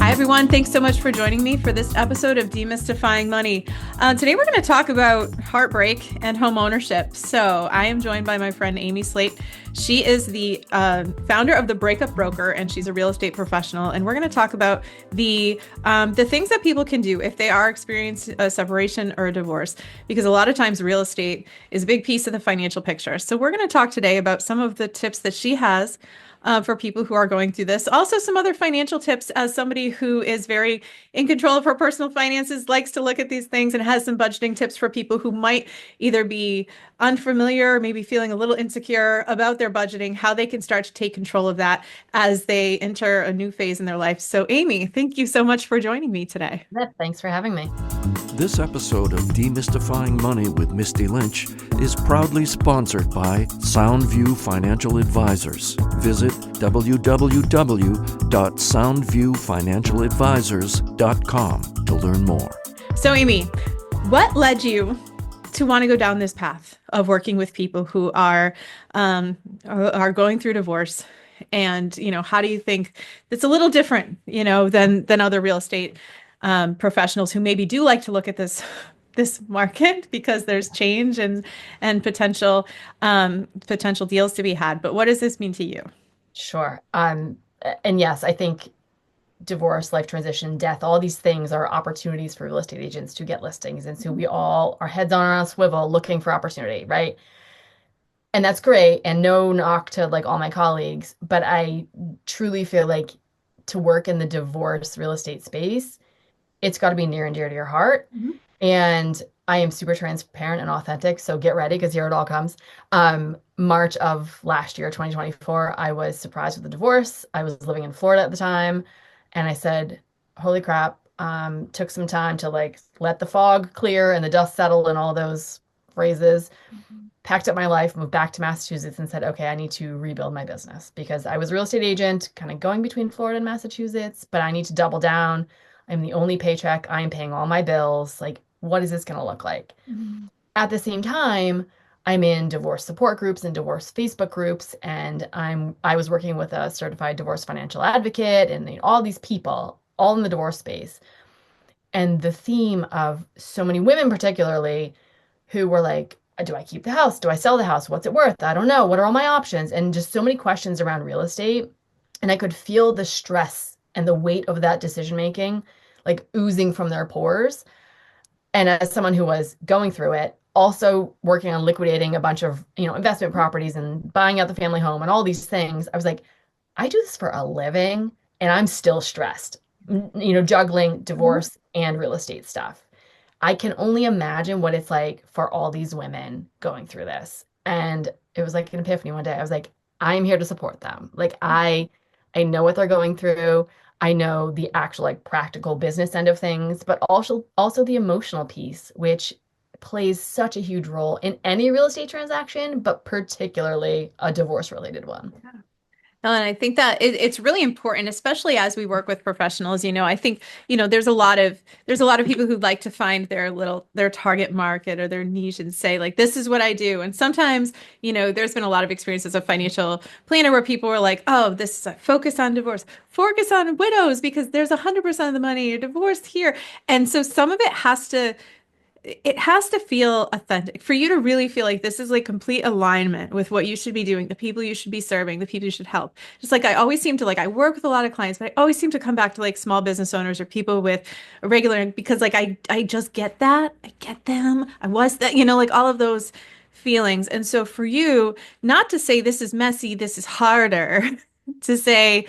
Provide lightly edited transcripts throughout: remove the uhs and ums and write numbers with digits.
Hi, everyone. Thanks so much for joining me for this episode of Demystifying Money. Today, we're going to talk about heartbreak and home ownership. So I am joined by my friend, Amy Slate. She is the founder of the Breakup Broker, and she's a real estate professional. And we're going to talk about the things that people can do if they are experiencing a separation or a divorce, because a lot of times real estate is a big piece of the financial picture. So we're going to talk today about some of the tips that she has for people who are going through this. Also, some other financial tips as somebody who is very in control of her personal finances, likes to look at these things, and has some budgeting tips for people who might either be unfamiliar, maybe feeling a little insecure about their budgeting, how they can start to take control of that as they enter a new phase in their life. So, Amy, thank you so much for joining me today. Thanks for having me. This episode of Demystifying Money with Misty Lynch is proudly sponsored by Soundview Financial Advisors. Visit www.soundviewfinancialadvisors.com to learn more. So, Amy, what led you to want to go down this path of working with people who are going through divorce? And, how do you think it's a little different, than other real estate professionals who maybe do like to look at this market because there's change and potential deals to be had. But what does this mean to you? Sure. And yes, I think divorce, life transition, death, all these things are opportunities for real estate agents to get listings. And so we all are heads on a swivel looking for opportunity, right? And that's great. And no knock to like all my colleagues, but I truly feel like to work in the divorce real estate space, it's got to be near and dear to your heart. Mm-hmm. And I am super transparent and authentic. So get ready, because here it all comes. March of last year, 2024, I was surprised with the divorce. I was living in Florida at the time. And I said, holy crap, took some time to like let the fog clear and the dust settle and all those phrases. Mm-hmm. Packed up my life, moved back to Massachusetts and said, okay, I need to rebuild my business, because I was a real estate agent kind of going between Florida and Massachusetts, but I need to double down. I'm the only paycheck. I am paying all my bills. Like, what is this going to look like? Mm-hmm. At the same time, I'm in divorce support groups and divorce Facebook groups, and I was working with a certified divorce financial advocate and all these people all in the divorce space. And the theme of so many women particularly who were like, do I keep the house? Do I sell the house? What's it worth? I don't know. What are all my options? And just so many questions around real estate. And I could feel the stress and the weight of that decision-making like oozing from their pores. And as someone who was going through it, also working on liquidating a bunch of, investment properties and buying out the family home and all these things, I was like, I do this for a living and I'm still stressed, juggling divorce and real estate stuff. I can only imagine what it's like for all these women going through this. And it was like an epiphany one day. I was like, I'm here to support them. Like I know what they're going through. I know the actual like practical business end of things, but also the emotional piece, which plays such a huge role in any real estate transaction, but particularly a divorce related one. Yeah. And I think that it's really important, especially as we work with professionals. I think, there's a lot of people who like to find their target market or their niche and say like, this is what I do. And sometimes, there's been a lot of experience as a financial planner where people were like, oh, this is a focus on divorce, focus on widows, because there's 100% of the money you're divorced here. And so some of it has to feel authentic for you to really feel like this is like complete alignment with what you should be doing, the people you should be serving, the people you should help. Just like I always seem to I work with a lot of clients, but I always seem to come back to like small business owners or people with a regular, because like I just get that. I get them. I was that, like all of those feelings. And so for you, not to say this is messy, this is harder, to say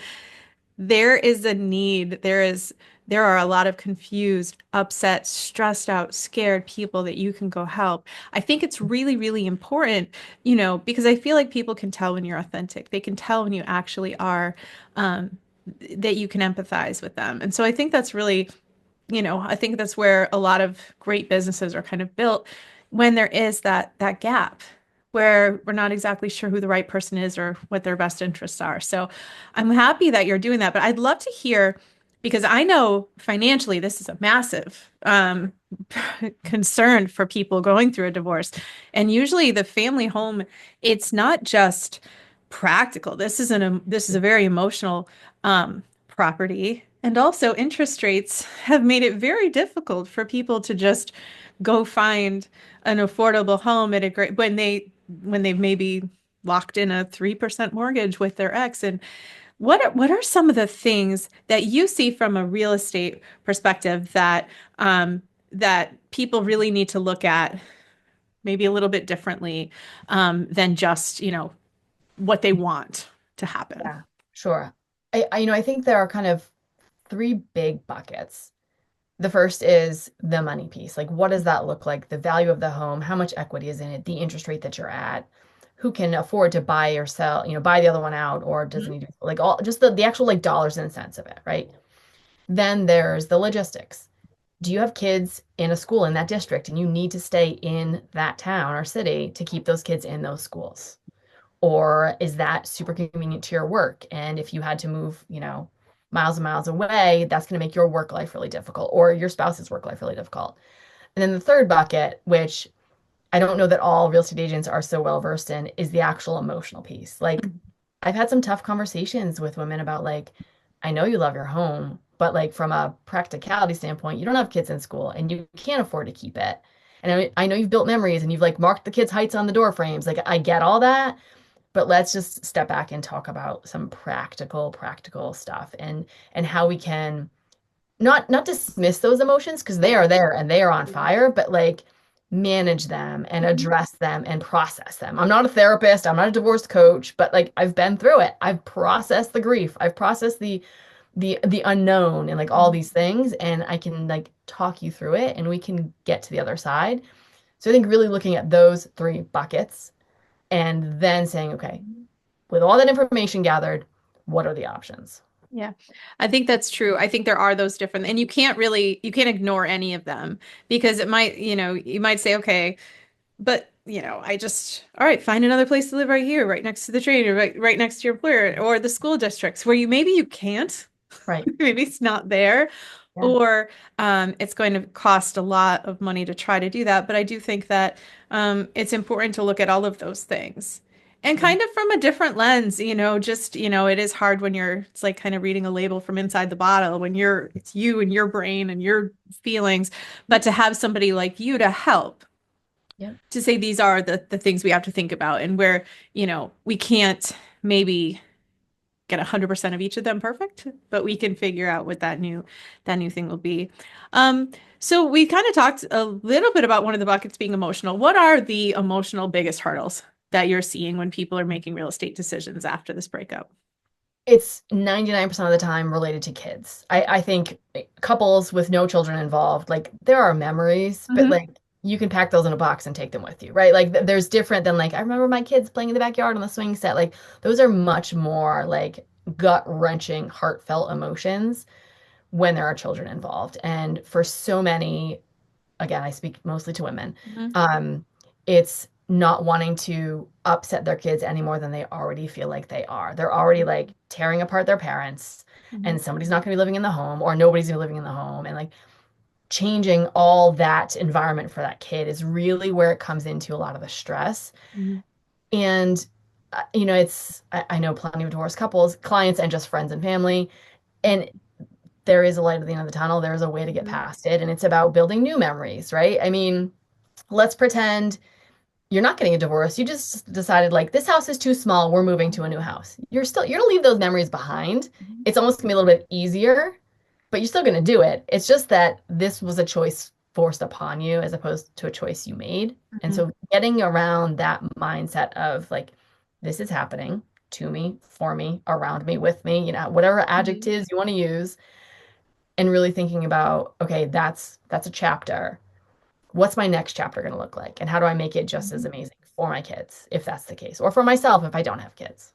there is a need, there are a lot of confused, upset, stressed out, scared people that you can go help. I think it's really, really important, because I feel like people can tell when you're authentic. They can tell when you actually are, that you can empathize with them. And so I think that's really, I think that's where a lot of great businesses are kind of built, when there is that gap where we're not exactly sure who the right person is or what their best interests are. So I'm happy that you're doing that, but I'd love to hear, because I know financially this is a massive concern for people going through a divorce. And usually the family home, it's not just practical. This is a very emotional property. And also interest rates have made it very difficult for people to just go find an affordable home at a great when they've maybe locked in a 3% mortgage with their ex. And what are some of the things that you see from a real estate perspective that people really need to look at maybe a little bit differently than just, what they want to happen? Yeah, sure. I think there are kind of three big buckets. The first is the money piece. Like, what does that look like? The value of the home, how much equity is in it, the interest rate that you're at, who can afford to buy or sell, buy the other one out, or doesn't need to, like all just the actual like dollars and cents of it, right? Then there's the logistics. Do you have kids in a school in that district and you need to stay in that town or city to keep those kids in those schools? Or is that super convenient to your work? And if you had to move, miles and miles away, that's going to make your work life really difficult or your spouse's work life really difficult. And then the third bucket, which I don't know that all real estate agents are so well versed in, is the actual emotional piece. Like, I've had some tough conversations with women about, like, I know you love your home, but like from a practicality standpoint, you don't have kids in school and you can't afford to keep it. And I know you've built memories and you've like marked the kids' heights on the door frames. Like, I get all that, but let's just step back and talk about some practical stuff and how we can not dismiss those emotions because they are there and they are on fire, but like manage them and address them and process them. I'm not a therapist, I'm not a divorce coach, but like I've been through it. I've processed the grief. I've processed the unknown and like all these things, and I can like talk you through it and we can get to the other side. So I think really looking at those three buckets and then saying, okay, with all that information gathered, what are the options? Yeah, I think that's true. I think there are those different, and you can't ignore any of them because you might say, okay, but all right, find another place to live right here, right next to the train, or right next to your employer or the school districts where maybe you can't, Right. maybe it's not there, Yeah. or it's going to cost a lot of money to try to do that. But I do think that it's important to look at all of those things. And Yeah. kind of from a different lens, it is hard when it's like kind of reading a label from inside the bottle when it's you and your brain and your feelings, but to have somebody like you to help Yeah. to say these are the things we have to think about and where, we can't maybe get 100% of each of them perfect, but we can figure out what that new thing will be. So we kind of talked a little bit about one of the buckets being emotional. What are the emotional biggest hurdles that you're seeing when people are making real estate decisions after this breakup? It's 99% of the time related to kids. I think couples with no children involved, like there are memories, but Mhm. like you can pack those in a box and take them with you, right? Like there's different than like I remember my kids playing in the backyard on the swing set. Like those are much more like gut-wrenching, heartfelt emotions when there are children involved. And for so many, again, I speak mostly to women, Mhm. um, it's not wanting to upset their kids any more than they already feel like they are. They're already like tearing apart their parents, and Mhm. somebody's not going to be living in the home, or nobody's going to be living in the home. And like changing all that environment for that kid is really where it comes into a lot of the stress. Mhm. And, I know plenty of divorced couples, clients, and just friends and family. And there is a light at the end of the tunnel. There's a way to get Mhm. past it. And it's about building new memories, right? I mean, let's pretend you're not getting a divorce. You just decided like this house is too small. We're moving to a new house. You're gonna leave those memories behind. Mhm. It's almost gonna be a little bit easier, but you're still gonna do it. It's just that this was a choice forced upon you as opposed to a choice you made. And Mhm. so getting around that mindset of like, this is happening to me, for me, around me, with me, whatever Mhm. adjectives you want to use, and really thinking about, okay, that's a chapter. What's my next chapter going to look like? And how do I make it just as Mhm. amazing for my kids, if that's the case, or for myself if I don't have kids?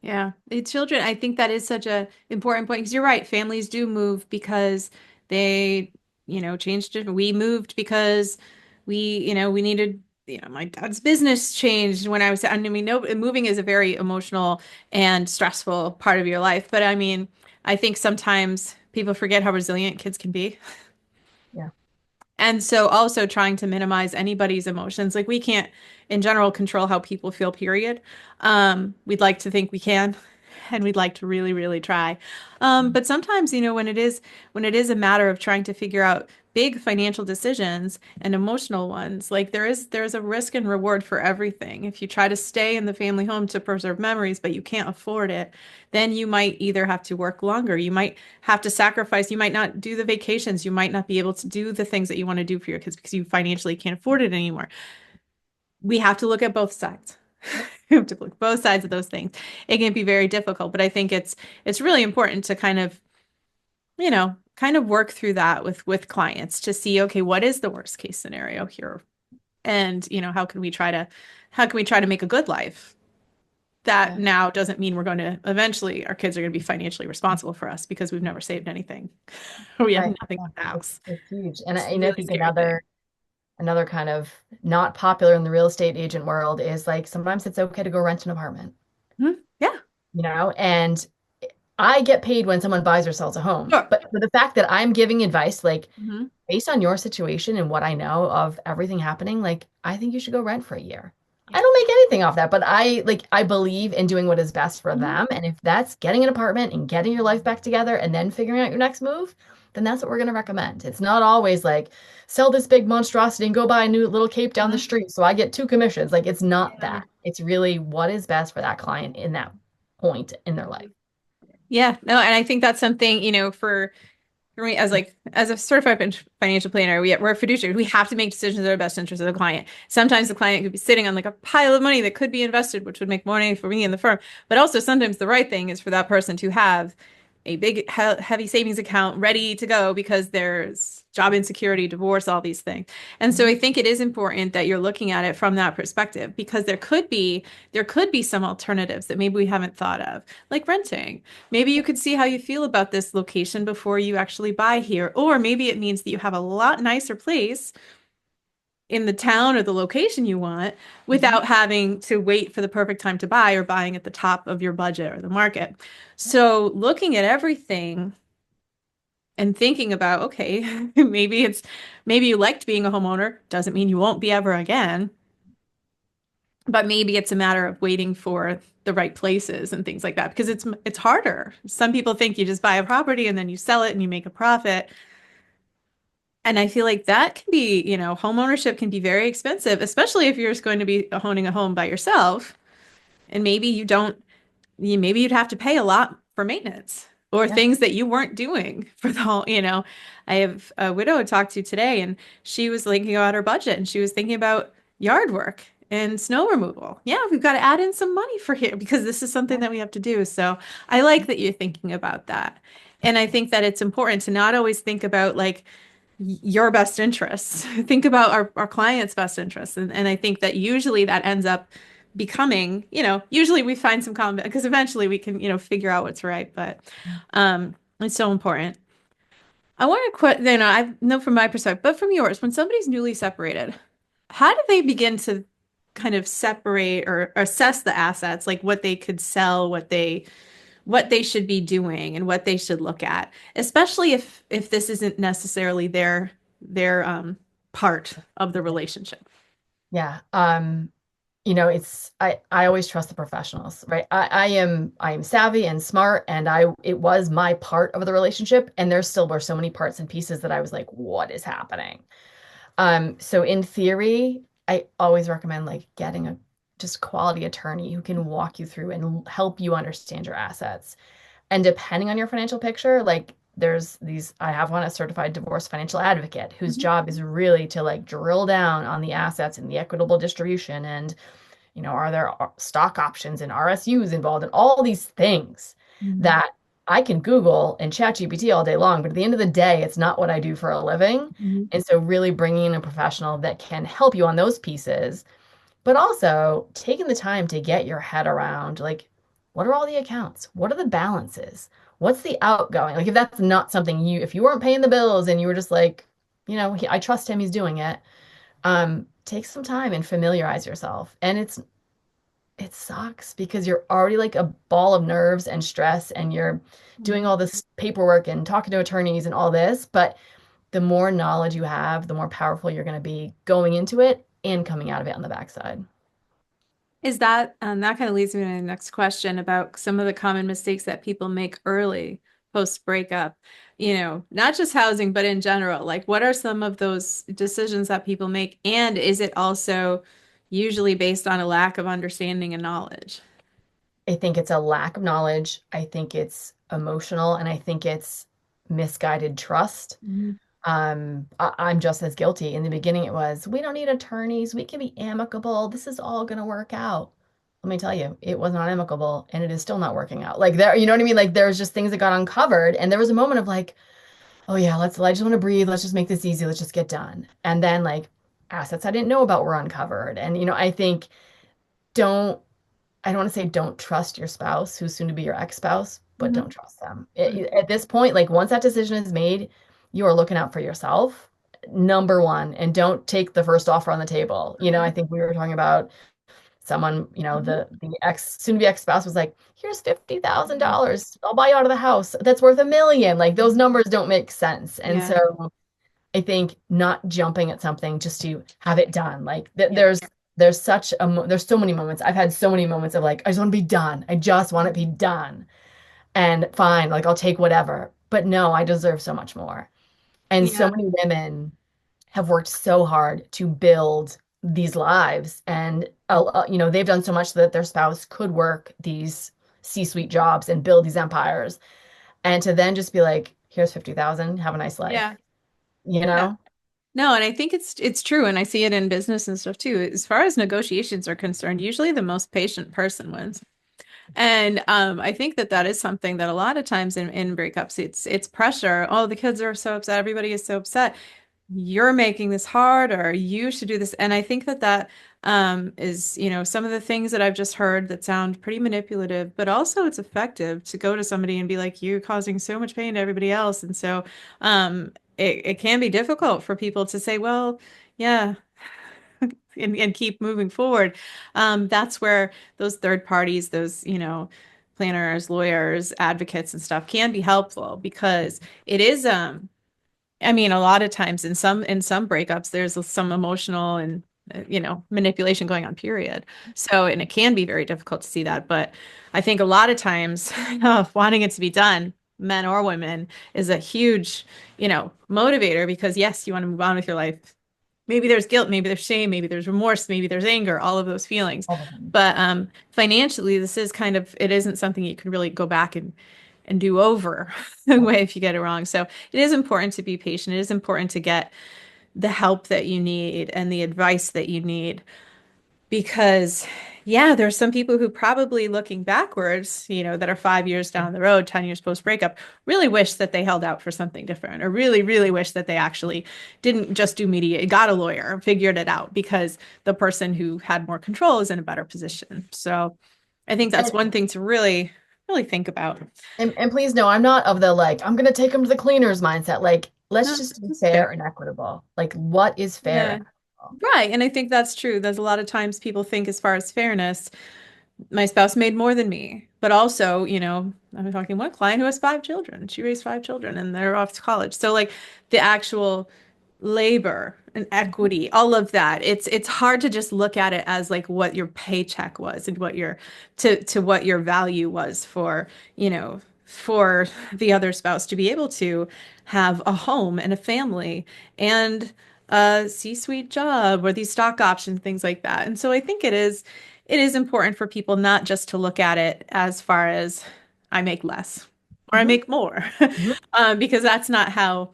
Yeah, the children, I think that is such a important point because you're right. Families do move because they, changed it. We moved because we needed, my dad's business changed when I mean, no, moving is a very emotional and stressful part of your life. But I mean, I think sometimes people forget how resilient kids can be. Yeah. And so also trying to minimize anybody's emotions. Like we can't in general control how people feel, period. We'd like to think we can, and we'd like to really, really try. But sometimes, when it is a matter of trying to figure out big financial decisions and emotional ones, like there's a risk and reward for everything. If you try to stay in the family home to preserve memories, but you can't afford it, then you might either have to work longer, you might have to sacrifice, you might not do the vacations, you might not be able to do the things that you want to do for your kids because you financially can't afford it anymore. We have to look at both sides. We have to look at both sides of those things. It can be very difficult, but I think it's really important to kind of work through that with clients to see, okay, what is the worst case scenario here? And, how can we try to make a good life? That Yeah. now doesn't mean we're going to eventually our kids are going to be financially responsible for us because we've never saved anything. We have Right. nothing Yeah. but the house. It's huge. And It's a I really think scary thing. another kind of not popular in the real estate agent world is like sometimes it's okay to go rent an apartment, Mhm. Yeah, and I get paid when someone buys or sells a home. sure. But for the fact that I'm giving advice, like Hmm. based on your situation and what I know of everything happening, like I think you should go rent for a year. I Yeah. don't make anything off that, but I believe in doing what is best for Mhm. them. And if that's getting an apartment and getting your life back together and then figuring out your next move, then that's what we're going to recommend. It's not always like sell this big monstrosity and go buy a new little cape down the Mhm. street so I get two commissions. Like it's not Yeah. that. It's really what is best for that client in that point in their life. Yeah, no, and I think that's something, for me as a certified financial planner, we're fiduciaries. We have to make decisions that are best interest of the client. Sometimes the client could be sitting on like a pile of money that could be invested, which would make more money for me and the firm. But also sometimes the right thing is for that person to have a big heavy savings account ready to go because there's job insecurity, divorce, all these things. And so I Mhm. think it is important that you're looking at it from that perspective because there could be some alternatives that maybe we haven't thought of, like renting. Maybe you could see how you feel about this location before you actually buy here. Or maybe it means that you have a lot nicer place in the town or the location you want Mhm. without having to wait for the perfect time to buy or buying at the top of your budget or the market. So looking at everything and thinking about, okay, maybe you liked being a homeowner, doesn't mean you won't be ever again, but maybe it's a matter of waiting for the right places and things like that because it's harder. Some people think you just buy a property and then you sell it and you make a profit. And I feel like that can be, home ownership can be very expensive, especially if you're just going to be owning a home by yourself. And maybe you don't, maybe you'd have to pay a lot for maintenance or Yeah. things that you weren't doing for the whole. I have a widow I talked to today, and she was thinking about her budget and she was thinking about yard work and snow removal. Yeah, we've got to add in some money for here because this is something Yeah. that we have to do. So I like that you're thinking about that. And I think that it's important to not always think about like your best interests. Think about our client's best interests. And I think that usually that ends up becoming, usually we find some common because eventually we can, figure out what's right. But it's so important. I want to I know from my perspective, but from yours, when somebody's newly separated, how do they begin to kind of separate or assess the assets, like what they could sell, what they should be doing and what they should look at, especially if this isn't necessarily their part of the relationship. Yeah. It's I always trust the professionals, right? I am savvy and smart and it was my part of the relationship and there still were so many parts and pieces that I was like, what is happening? So in theory, I always recommend like getting a just quality attorney who can walk you through and help you understand your assets. And depending on your financial picture, like there's these, I have one, a certified divorce financial advocate whose Mhm. job is really to like drill down on the assets and the equitable distribution and are there stock options and RSUs involved and all these things Mhm. that I can Google and ChatGPT all day long, but at the end of the day, it's not what I do for a living. Mhm. And so really bringing in a professional that can help you on those pieces, but also taking the time to get your head around like, what are all the accounts? What are the balances? What's the outgoing? Like if that's not something if you weren't paying the bills and you were just like, I trust him, he's doing it. Take some time and familiarize yourself. And it sucks because you're already like a ball of nerves and stress and you're doing Mhm. all this paperwork and talking to attorneys and all this, but the more knowledge you have, the more powerful you're going to be going into it and coming out of it on the backside. Is that, that kind of leads me to the next question about some of the common mistakes that people make early post breakup, not just housing, but in general. Like, what are some of those decisions that people make? And is it also usually based on a lack of understanding and knowledge? I think it's a lack of knowledge. I think it's emotional, and I think it's misguided trust. Mhm. I'm just as guilty. In the beginning, it was, we don't need attorneys. We can be amicable. This is all going to work out. Let me tell you, it was not amicable and it is still not working out. Like there, you know what I mean? Like there's just things that got uncovered. And there was a moment of like, oh yeah, I just want to breathe. Let's just make this easy. Let's just get done. And then like assets I didn't know about were uncovered. And I think don't I don't want to say don't trust your spouse who's soon to be your ex-spouse, but Mhm. don't trust them. At this point, like once that decision is made, you are looking out for yourself, number one, and don't take the first offer on the table. I think we were talking about someone, Mhm. the ex soon to be ex-spouse was like, here's $50,000. I'll buy you out of the house. That's worth $1 million. Like those numbers don't make sense. And Yeah. so I think not jumping at something just to have it done. Like Yeah. there's such there's so many moments. I've had so many moments of like, I just want to be done. I just want to be done. And fine, like I'll take whatever. But no, I deserve so much more. And Yeah. so many women have worked so hard to build these lives, and they've done so much so that their spouse could work these C-suite jobs and build these empires, and to then just be like, here's 50,000, have a nice life, Yeah. you Yeah. know? No, and I think it's true, and I see it in business and stuff too. As far as negotiations are concerned, usually the most patient person wins. And I think that that is something that a lot of times in breakups, it's pressure. Oh, the kids are so upset. Everybody is so upset. You're making this hard, or you should do this. And I think that that is, some of the things that I've just heard that sound pretty manipulative, but also it's effective to go to somebody and be like, you're causing so much pain to everybody else. And so it can be difficult for people to say, well, yeah, and keep moving forward. That's where those third parties, those, planners, lawyers, advocates and stuff can be helpful because it is, I mean, a lot of times in some breakups, there's some emotional and manipulation going on, period. So, and it can be very difficult to see that. But I think a lot of times, wanting it to be done, men or women, is a huge, motivator because yes, you want to move on with your life. Maybe there's guilt, maybe there's shame, maybe there's remorse, maybe there's anger, all of those feelings. All the time. But financially, this is kind of, it isn't something you can really go back and do over the way if you get it wrong. So it is important to be patient. It is important to get the help that you need and the advice that you need because yeah, there's some people who probably looking backwards, that are 5 years down the road, 10 years post breakup, really wish that they held out for something different or really, really wish that they actually didn't just do media, got a lawyer, figured it out because the person who had more control is in a better position. So I think that's And, one thing to really, really think about. and please know, I'm not of the like, I'm gonna take them to the cleaners mindset. Like, let's No, just be it's fair fair. and equitable. Like, what is fair Yeah. and equitable? Right. And I think that's true. There's a lot of times people think as far as fairness, my spouse made more than me. But also, I'm talking one client who has 5 children. She raised 5 children and they're off to college. So like the actual labor and equity, all of that. It's hard to just look at it as like what your paycheck was and what your to what your value was for the other spouse to be able to have a home and a family and a C-suite job or these stock options, things like that. And so I think it is important for people not just to look at it as far as I make less or I Mhm, make more, mhm. because that's not how,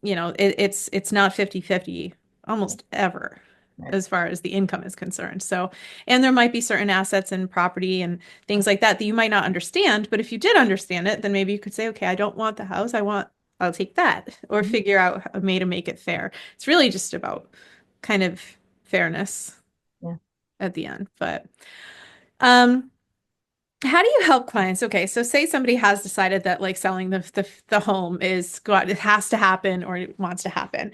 it's not 50-50 almost ever Right. as far as the income is concerned. So, and there might be certain assets and property and things like that that you might not understand, but if you did understand it, then maybe you could say, okay, I don't want the house. I'll take that or Mhm. figure out a way to make it fair. It's really just about kind of fairness Yeah. at the end. But um, how do you help clients? Okay, so say somebody has decided that like selling the home it has to happen or it wants to happen.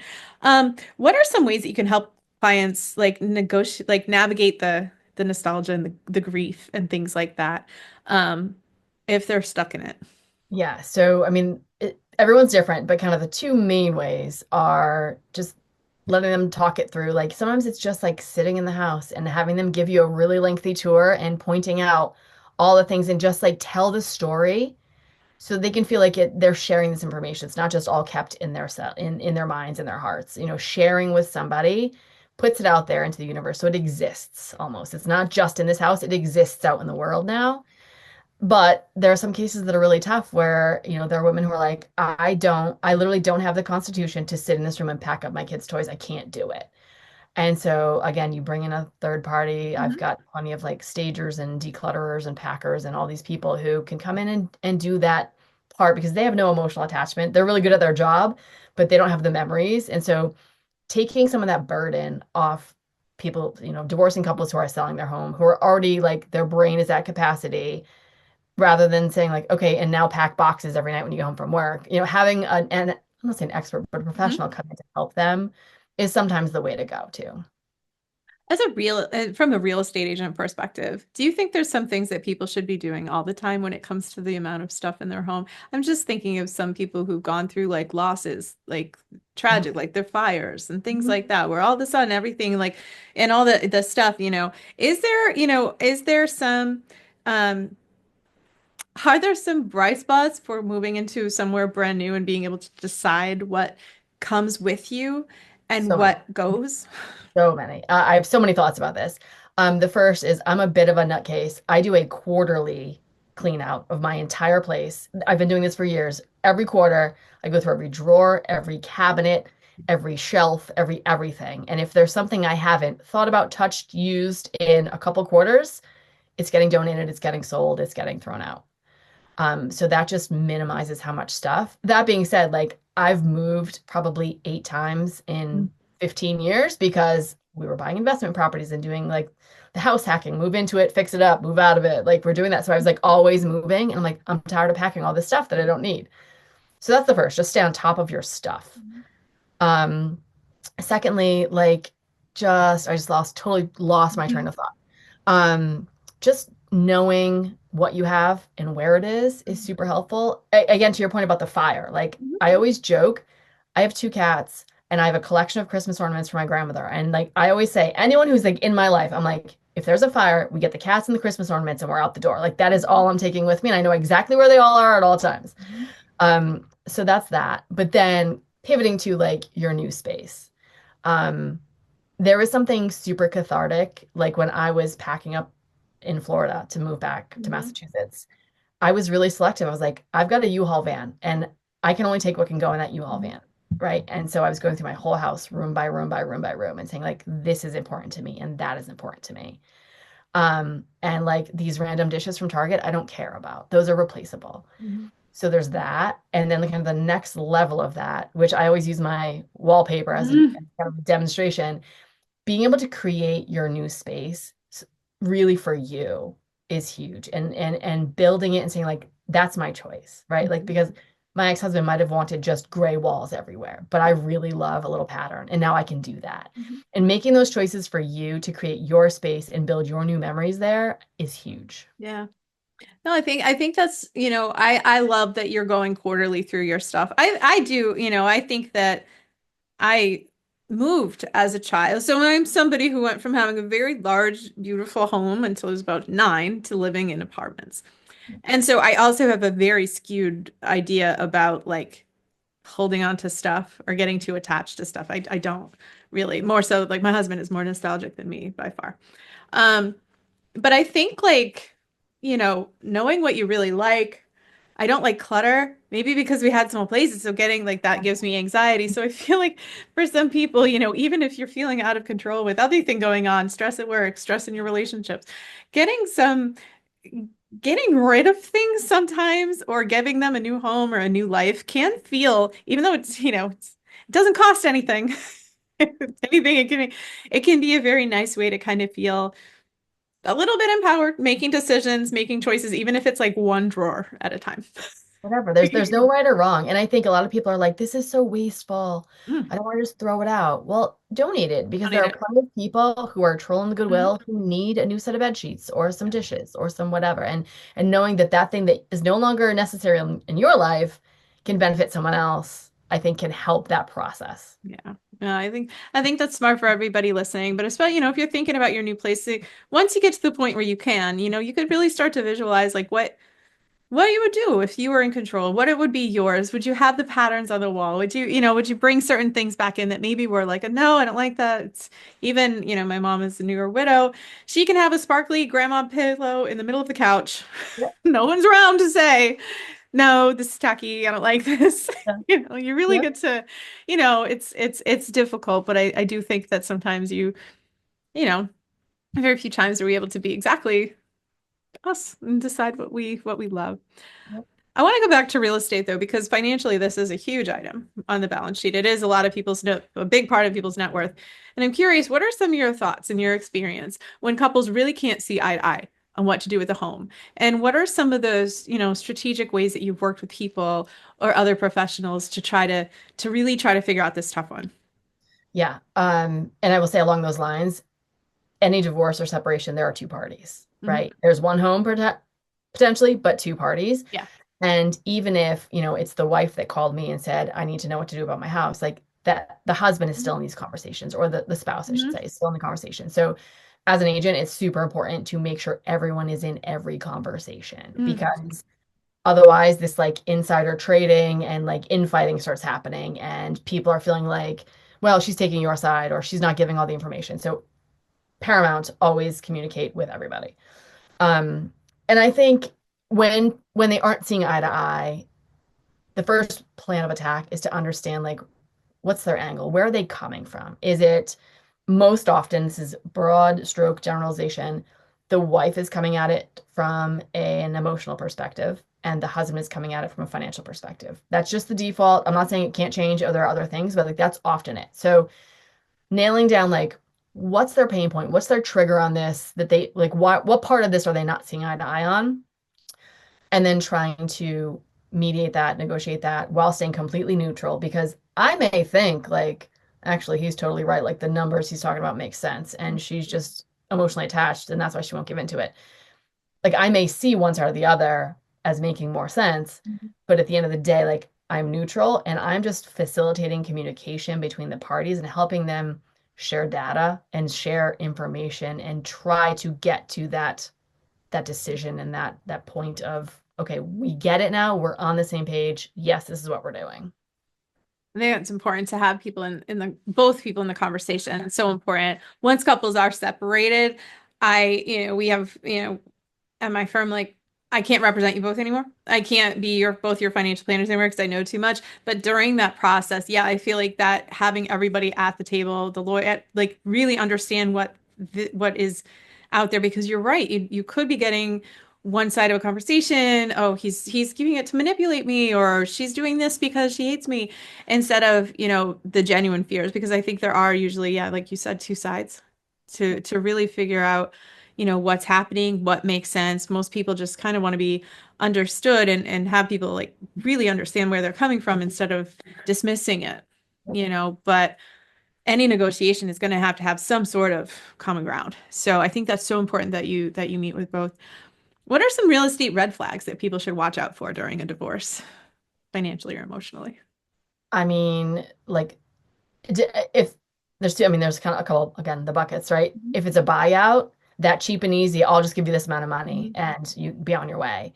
What are some ways that you can help clients like negotiate, like navigate the nostalgia and the grief and things like that, um, if they're stuck in it? Yeah. So, I mean, everyone's different, but kind of the two main ways are just letting them talk it through. Like sometimes it's just like sitting in the house and having them give you a really lengthy tour and pointing out all the things and just like tell the story so they can feel like they're sharing this information. It's not just all kept in their in their minds and their hearts. Sharing with somebody puts it out there into the universe. So it exists almost. It's not just in this house, it exists out in the world now. But there are some cases that are really tough where, there are women who are like, I literally don't have the constitution to sit in this room and pack up my kids' toys. I can't do it. And so again, you bring in a third party. I've Mhm. got plenty of like stagers and declutterers and packers and all these people who can come in and do that part because they have no emotional attachment. They're really good at their job, but they don't have the memories. And so taking some of that burden off people, divorcing couples who are selling their home, who are already like their brain is at capacity, rather than saying like, okay, and now pack boxes every night when you go home from work. Having I'm not saying expert, but a Mhm. professional come in to help them is sometimes the way to go too. As a from a real estate agent perspective, do you think there's some things that people should be doing all the time when it comes to the amount of stuff in their home? I'm just thinking of some people who've gone through like losses, like Mhm. tragic, like their fires and things Mhm. like that, where all of a sudden everything like and all the stuff, is there some um are there some bright spots for moving into somewhere brand new and being able to decide what comes with you and So many. what goes? So many. I have so many thoughts about this. The first is I'm a bit of a nutcase. I do a quarterly clean out of my entire place. I've been doing this for years. Every quarter, I go through every drawer, every cabinet, every shelf, everything. And if there's something I haven't thought about, touched, used in a couple quarters, it's getting donated, it's getting sold, it's getting thrown out. So that just minimizes how much stuff. That being said, like I've moved probably 8 times in 15 years because we were buying investment properties and doing like the house hacking, move into it, fix it up, move out of it. Like we're doing that. So I was like always moving. And I'm like, I'm tired of packing all this stuff that I don't need. So that's the first, just stay on top of your stuff. Um, Secondly, like I just totally lost my train Mhm. of thought. Um, just knowing what you have and where it is super helpful. Again, to your point about the fire, like I always joke, I have two cats and I have a collection of Christmas ornaments for my grandmother. And like I always say, anyone who's like in my life, I'm like, if there's a fire, we get the cats and the Christmas ornaments and we're out the door. Like that is all I'm taking with me. And I know exactly where they all are at all times. So that's that. But then pivoting to like your new space. Um, there was something super cathartic, like when I was packing up in Florida to move back to Mhm. Massachusetts. I was really selective. I was like, I've got a U-Haul van and I can only take what can go in that U-Haul van. Right. And so I was going through my whole house, room by room by room by room, and saying, like, this is important to me and that is important to me. And like these random dishes from Target, I don't care about. Those are replaceable. Mhm. So there's that. And then the kind of the next level of that, which I always use my wallpaper as a Mhm. kind of demonstration, being able to create your new space really for you is huge, and building it and saying like that's my choice, right? Like Mhm. because my ex-husband might have wanted just gray walls everywhere, but I really love a little pattern and now I can do that. Mhm. And making those choices for you to create your space and build your new memories there is huge. Yeah. No, I think that's, I love that you're going quarterly through your stuff. I do, I think that I moved as a child. So I'm somebody who went from having a very large, beautiful home until I was about 9 to living in apartments. And so I also have a very skewed idea about like holding on to stuff or getting too attached to stuff. I don't really. More so like my husband is more nostalgic than me by far. Um, but I think like, knowing what you really like. I don't like clutter, maybe because we had small places, so getting like that gives me anxiety. So I feel like for some people, even if you're feeling out of control with everything going on, stress at work, stress in your relationships, getting some getting rid of things sometimes or giving them a new home or a new life can feel, even though it doesn't cost anything. Anything it can be a very nice way to kind of feel a little bit empowered, making decisions, making choices, even if it's like one drawer at a time. Whatever. There's no right or wrong. And I think a lot of people are like, this is so wasteful. Mm, I don't want to just throw it out. Well, donate it because don't there need are it. plenty of people who are trolling the Mhm. goodwill who need a new set of bed sheets or some dishes or some whatever. And knowing that that thing that is no longer necessary in your life can benefit someone else, I think can help that process. Yeah. Yeah, I think that's smart for everybody listening, but especially, if you're thinking about your new place, once you get to the point where you can, you could really start to visualize like what you would do if you were in control, what it would be yours. Would you have the patterns on the wall? Would you bring certain things back in that maybe were like, no, I don't like that. It's even, my mom is a newer widow. She can have a sparkly grandma pillow in the middle of the couch. Yep. No one's around to say, no, this is tacky. I don't like this. Yeah. You really Yep. get to, it's difficult, but I do think that sometimes you know, very few times are we able to be exactly us and decide what we love. Yep. I want to go back to real estate though, because financially this is a huge item on the balance sheet. It is a lot of a big part of people's net worth. And I'm curious, what are some of your thoughts and your experience when couples really can't see eye to eye on what to do with a home? And what are some of those, strategic ways that you've worked with people or other professionals to really try to figure out this tough one? Yeah. And I will say along those lines, any divorce or separation, there are two parties, Mhm. right? There's one home potentially, but two parties. Yeah. And even if, it's the wife that called me and said, I need to know what to do about my house, like that the husband is still in these conversations, or the spouse, I should Mhm. say, is still in the conversation. So as an agent, it's super important to make sure everyone is in every conversation, Mhm. because otherwise this like insider trading and like infighting starts happening and people are feeling like, well, she's taking your side or she's not giving all the information. So paramount, always communicate with everybody. Um, and I think when they aren't seeing eye to eye, the first plan of attack is to understand like what's their angle? Where are they coming from? Is it most often, this is broad stroke generalization, the wife is coming at it from an emotional perspective and the husband is coming at it from a financial perspective. That's just the default. I'm not saying it can't change, or there are other things, but like that's often it. So nailing down like what's their pain point, what's their trigger on this, that they like what part of this are they not seeing eye to eye on, and then trying to mediate that, negotiate that while staying completely neutral, because I may think like actually he's totally right, like the numbers he's talking about make sense and she's just emotionally attached and that's why she won't give into it. Like I may see one side or the other as making more sense, but at the end of the day, like I'm neutral and I'm just facilitating communication between the parties and helping them share data and share information and try to get to that decision and that point of, okay, we get it now, we're on the same page, yes, this is what we're doing. I think it's important to have people in the both people in the conversation. It's so important. Once couples are separated, we have, at my firm, like I can't represent you both anymore. I can't be both your financial planners anymore because I know too much. But during that process, yeah, I feel like that having everybody at the table, the lawyer, like really understand what is out there, because you're right. You could be getting one side of a conversation. Oh, he's giving it to manipulate me, or she's doing this because she hates me, instead of, the genuine fears. Because I think there are usually, yeah, like you said, two sides to really figure out, what's happening, what makes sense. Most people just kind of want to be understood and have people like really understand where they're coming from instead of dismissing it, but any negotiation is going to have some sort of common ground. So I think that's so important that you meet with both. What are some real estate red flags that people should watch out for during a divorce, financially or emotionally? I mean, like if there's two, I mean, there's kind of a couple, again, the buckets, right? Mhm. If it's a buyout, that cheap and easy, I'll just give you this amount of money Mhm. and you be on your way.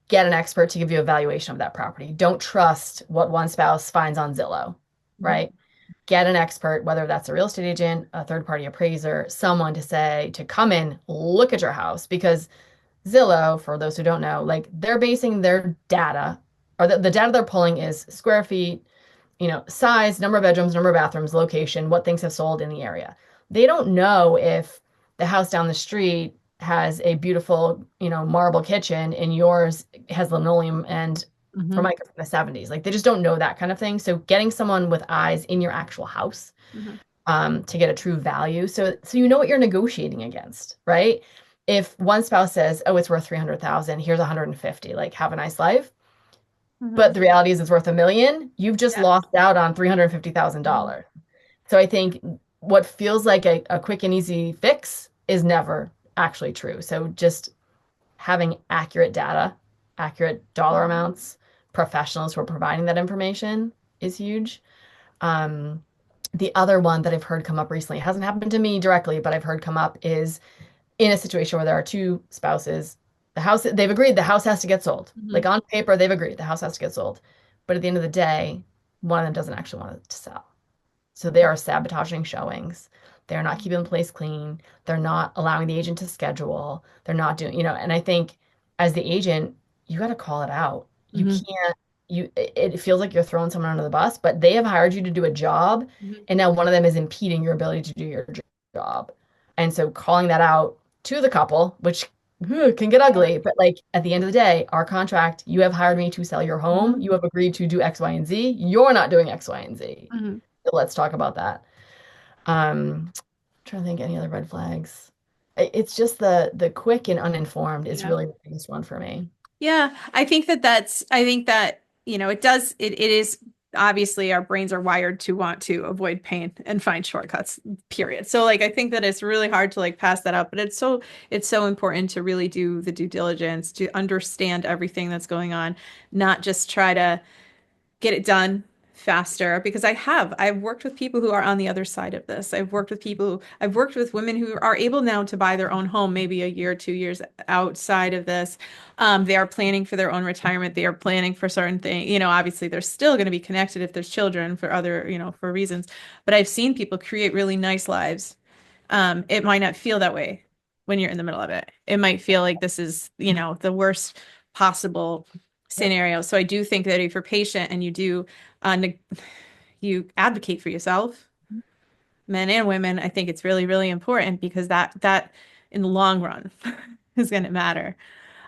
Get an expert to give you a valuation of that property. Don't trust what one spouse finds on Zillow, Mhm. right? Get an expert, whether that's a real estate agent, a third party appraiser, someone to come in, look at your house, because Zillow, for those who don't know, like they're basing their data, or the data they're pulling is square feet, size, number of bedrooms, number of bathrooms, location, what things have sold in the area. They don't know if the house down the street has a beautiful, marble kitchen and yours has linoleum and from Mhm. like the 70s. Like they just don't know that kind of thing. So getting someone with eyes in your actual house, Mhm. to get a true value. So you know what you're negotiating against, right? If one spouse says, "Oh, it's worth 300,000, here's 150, like have a nice life." Mhm. But the reality is it's worth 1 million, you've just Yeah. lost out on Mhm. $350,000. So I think what feels like a quick and easy fix is never actually true. So just having accurate data, accurate dollar Mhm. amounts, professionals who are providing that information is huge. Um, the other one that I've heard come up recently, it hasn't happened to me directly, but I've heard come up is in a situation where there are two spouses, they've agreed the house has to get sold. Mhm. Like on paper, they've agreed the house has to get sold. But at the end of the day, one of them doesn't actually want it to sell. So they are sabotaging showings. They're not keeping the place clean. They're not allowing the agent to schedule. They're not doing, and I think as the agent, you got to call it out. You Mhm. can't, it feels like you're throwing someone under the bus, but they have hired you to do a job. Mhm. And now one of them is impeding your ability to do your job. And so calling that out to the couple, which can get ugly, but like at the end of the day, our contract, you have hired me to sell your home. Mhm. You have agreed to do X, Y, and Z. You're not doing X, Y, and Z. Mhm. So let's talk about that. Trying to think any other red flags. It's just the quick and uninformed is Yeah. really the biggest one for me. Yeah, I think that, it is obviously our brains are wired to want to avoid pain and find shortcuts, period. So like I think that it's really hard to like pass that up, but it's so important to really do the due diligence, to understand everything that's going on, not just try to get it done faster because I've worked with people who are on the other side of this. I've worked with women who are able now to buy their own home maybe a year, 2 years outside of this. They are planning for their own retirement. They are planning for certain things. Obviously they're still going to be connected if there's children for other, for reasons. But I've seen people create really nice lives. It might not feel that way when you're in the middle of it. It might feel like this is, the worst possible Yep. scenario. So I do think that if you're patient and you advocate for yourself, men and women, I think it's really, really important because that in the long run is going to matter.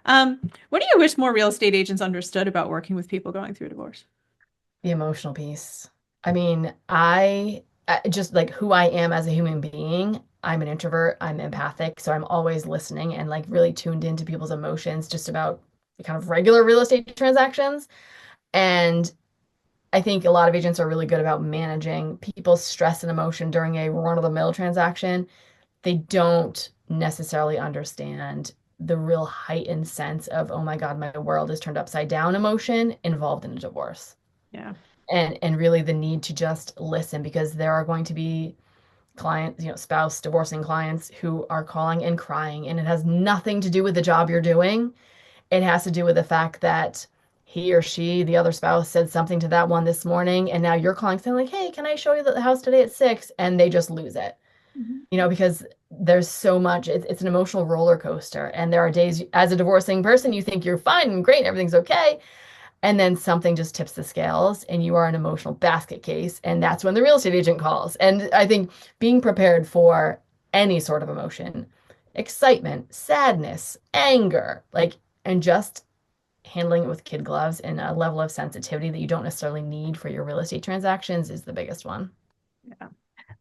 What do you wish more real estate agents understood about working with people going through a divorce? The emotional piece. I mean, I just like who I am as a human being. I'm an introvert, I'm empathic, so I'm always listening and like really tuned into people's emotions just about kind of regular real estate transactions. And I think a lot of agents are really good about managing people's stress and emotion during a run-of-the-mill transaction. They don't necessarily understand the real heightened sense of, oh my God, my world is turned upside down emotion involved in a divorce. Yeah. And really the need to just listen because there are going to be clients, spouse divorcing clients who are calling and crying, and it has nothing to do with the job you're doing. It has to do with the fact that he or she, the other spouse, said something to that one this morning, and now you're calling saying like, "Hey, can I show you the house today at 6?" And they just lose it, Mhm. because there's so much. It's an emotional roller coaster, and there are days as a divorcing person you think you're fine and great, everything's okay, and then something just tips the scales, and you are an emotional basket case, and that's when the real estate agent calls. And I think being prepared for any sort of emotion, excitement, sadness, anger, like, and just handling it with kid gloves and a level of sensitivity that you don't necessarily need for your real estate transactions is the biggest one. Yeah.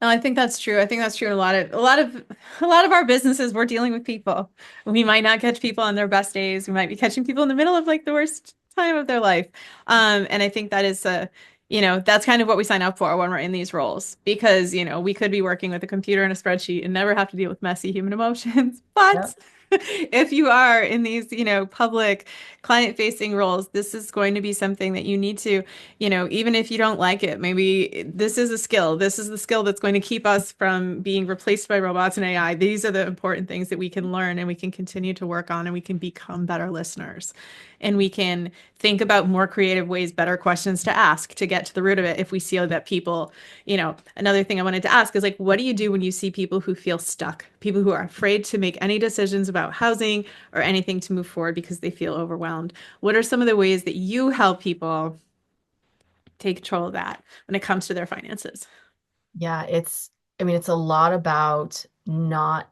No, I think that's true. I think that's true in a lot of our businesses. We're dealing with people. We might not catch people on their best days. We might be catching people in the middle of like the worst time of their life. And I think that is that's kind of what we sign up for when we're in these roles because, we could be working with a computer and a spreadsheet and never have to deal with messy human emotions. But Yep. if you are in these, public client-facing roles, this is going to be something that you need to even if you don't like it, maybe this is a skill. This is the skill that's going to keep us from being replaced by robots and AI. These are the important things that we can learn and we can continue to work on and we can become better listeners. And we can think about more creative ways, better questions to ask to get to the root of it if we see that people, another thing I wanted to ask is like, what do you do when you see people who feel stuck, people who are afraid to make any decisions about housing or anything to move forward because they feel overwhelmed? What are some of the ways that you help people take control of that when it comes to their finances? Yeah, I mean, it's a lot about not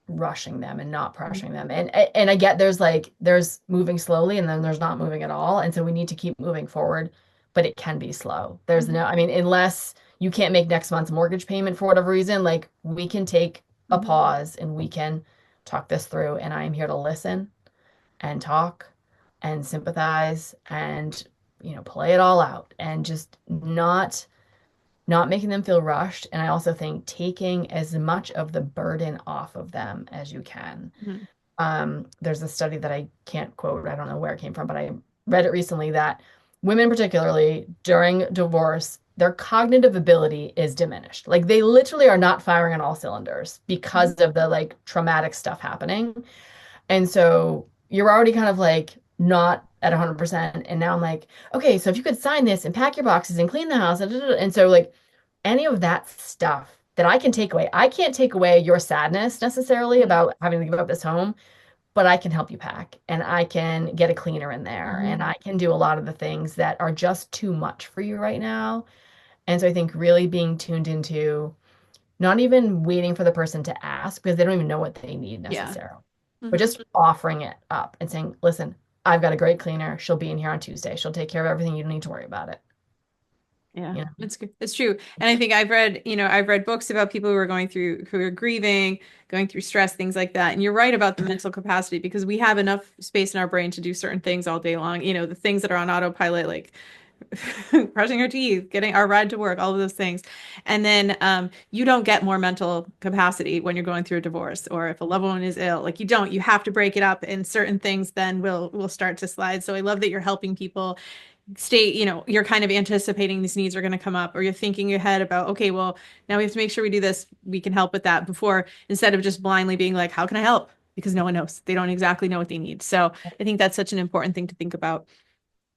rushing them and not pressuring them. And I get there's moving slowly and then there's not moving at all. And so we need to keep moving forward, but it can be slow. There's Mhm. no, I mean, unless you can't make next month's mortgage payment for whatever reason, like we can take a Mhm. pause and we can talk this through. And I am here to listen and talk and sympathize and, play it all out and just not making them feel rushed. And I also think taking as much of the burden off of them as you can. There's a study that I can't quote, I don't know where it came from, but I read it recently that women particularly during divorce, their cognitive ability is diminished. Like they literally are not firing on all cylinders because Mhm. of the like traumatic stuff happening. And so you're already kind of like not at 100%. And now I'm like, okay, so if you could sign this and pack your boxes and clean the house, and, da, da, da. And so like any of that stuff that I can take away, I can't take away your sadness necessarily about having to give up this home, but I can help you pack and I can get a cleaner in there and Mhm. I can do a lot of the things that are just too much for you right now. And so I think really being tuned into not even waiting for the person to ask because they don't even know what they need Yeah. necessarily, but Mhm. just offering it up and saying, listen, I've got a great cleaner. She'll be in here on Tuesday. She'll take care of everything. You don't need to worry about it. Yeah, You know? it's good. It's true. And I think I've read books about people who are going through, who are grieving, going through stress, things like that. And you're right about the mental capacity because we have enough space in our brain to do certain things all day long. The things that are on autopilot, like brushing our teeth, getting our ride to work, all of those things. And then you don't get more mental capacity when you're going through a divorce or if a loved one is ill. Like you don't, you have to break it up and certain things then will start to slide. So I love that you're helping people state, you're kind of anticipating these needs are going to come up, or you're thinking ahead about, okay, well, now we have to make sure we do this. We can help with that before, instead of just blindly being like, how can I help? Because no one knows. They don't exactly know what they need. So I think that's such an important thing to think about.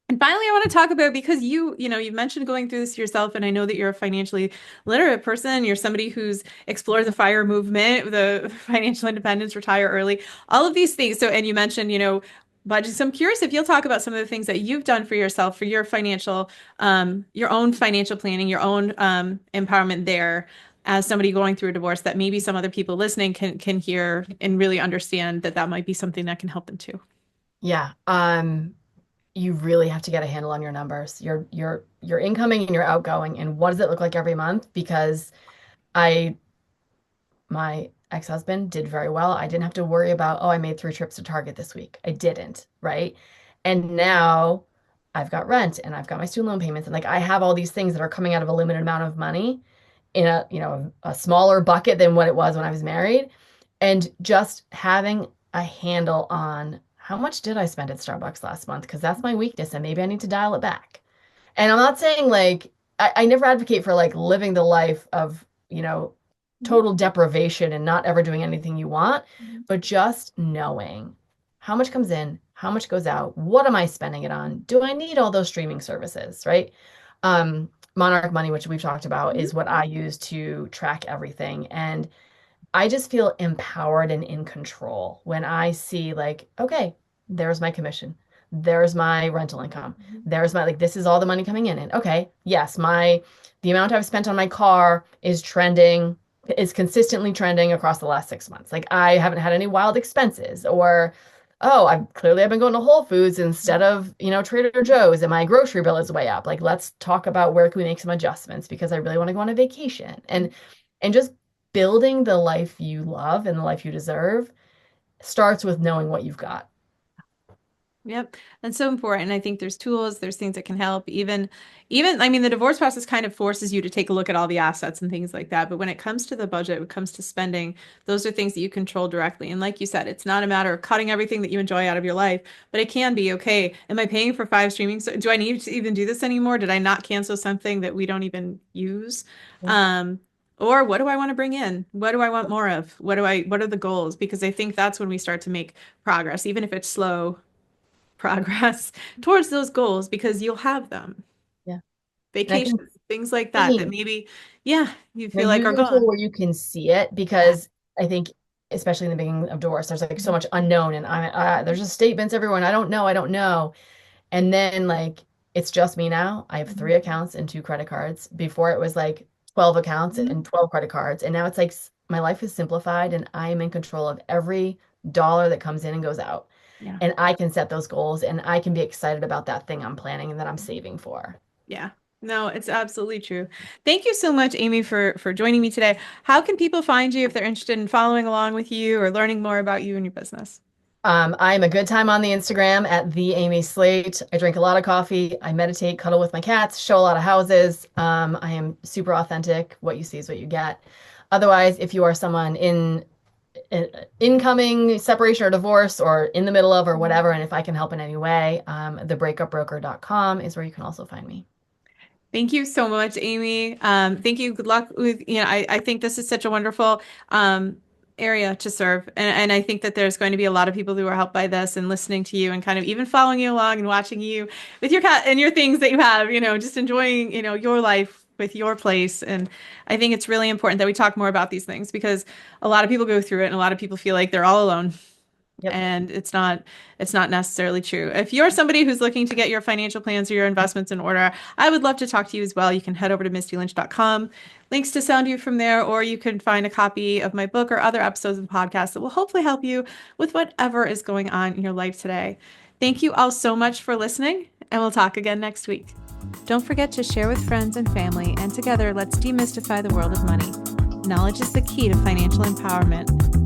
And finally, I want to talk about because you mentioned going through this yourself, and I know that you're a financially literate person. You're somebody who's explored the FIRE movement, the financial independence, retire early, all of these things. So, and you mentioned, budget. So I'm curious if you'll talk about some of the things that you've done for yourself, for your own financial planning, your own empowerment there, as somebody going through a divorce, that maybe some other people listening can hear and really understand that that might be something that can help them too. Yeah. You really have to get a handle on your numbers, your incoming and your outgoing, and what does it look like every month? Because I my ex-husband did very well. I didn't have to worry about, oh, I made 3 trips to Target this week. I didn't, right? And now I've got rent and I've got my student loan payments and like I have all these things that are coming out of a limited amount of money in a smaller bucket than what it was when I was married. And just having a handle on how much did I spend at Starbucks last month? Because that's my weakness and maybe I need to dial it back. And I'm not saying like I never advocate for like living the life of, total deprivation and not ever doing anything you want, but just knowing how much comes in, how much goes out, what am I spending it on? Do I need all those streaming services, right? Monarch Money, which we've talked about, Mhm. is what I use to track everything. And I just feel empowered and in control when I see like, okay, there's my commission. There's my rental income. There's my like this is all the money coming in. And okay, yes, the amount I've spent on my car is consistently trending across the last 6 months. Like I haven't had any wild expenses or oh, I've been going to Whole Foods instead of, Trader Joe's and my grocery bill is way up. Like let's talk about where can we make some adjustments because I really want to go on a vacation. And just building the life you love and the life you deserve starts with knowing what you've got. Yep. That's so important. I think there's tools, there's things that can help. I mean, the divorce process kind of forces you to take a look at all the assets and things like that. But when it comes to the budget, when it comes to spending, those are things that you control directly. And like you said, it's not a matter of cutting everything that you enjoy out of your life, but it can be, okay, am I paying for 5 streaming? So do I need to even do this anymore? Did I not cancel something that we don't even use? Yeah. Um, or what do I want to bring in? What do I want more of? What are the goals? Because I think that's when we start to make progress, even if it's slow progress towards those goals, because you'll have them. Yeah. And I think Vacations, things like that, that seeing, maybe, yeah, you feel like are using a tool gone. where you can see it Yeah. because I think especially in the beginning of divorce, there's like so much unknown and there's just statements everywhere and I don't know. And then like it's just me now. I have 3 accounts and 2 credit cards. Before it was like 12 accounts Mhm. and 12 credit cards. And now it's like my life is simplified and I am in control of every dollar that comes in and goes out. Yeah. And I can set those goals and I can be excited about that thing I'm planning and that I'm saving for. Yeah. No, it's absolutely true. Thank you so much, Amy, for joining me today. How can people find you if they're interested in following along with you or learning more about you and your business? I'm a good time on the Instagram at the Amy Slate. I drink a lot of coffee. I meditate, cuddle with my cats, show a lot of houses. I am super authentic. What you see is what you get. Otherwise, if you are someone incoming separation or divorce, or in the middle of, or whatever. And if I can help in any way, thebreakupbroker.com is where you can also find me. Thank you so much, Amy. Thank you. Good luck with, I think this is such a wonderful area to serve. And I think that there's going to be a lot of people who are helped by this and listening to you and kind of even following you along and watching you with your cat and your things that you have, just enjoying, your life with your place. And I think it's really important that we talk more about these things because a lot of people go through it and a lot of people feel like they're all alone. Yep. And it's not necessarily true. If you're somebody who's looking to get your financial plans or your investments in order, I would love to talk to you as well. You can head over to mistylynch.com, links to SoundView from there, or you can find a copy of my book or other episodes of the podcast that will hopefully help you with whatever is going on in your life today. Thank you all so much for listening, and we'll talk again next week. Don't forget to share with friends and family, and together let's demystify the world of money. Knowledge is the key to financial empowerment.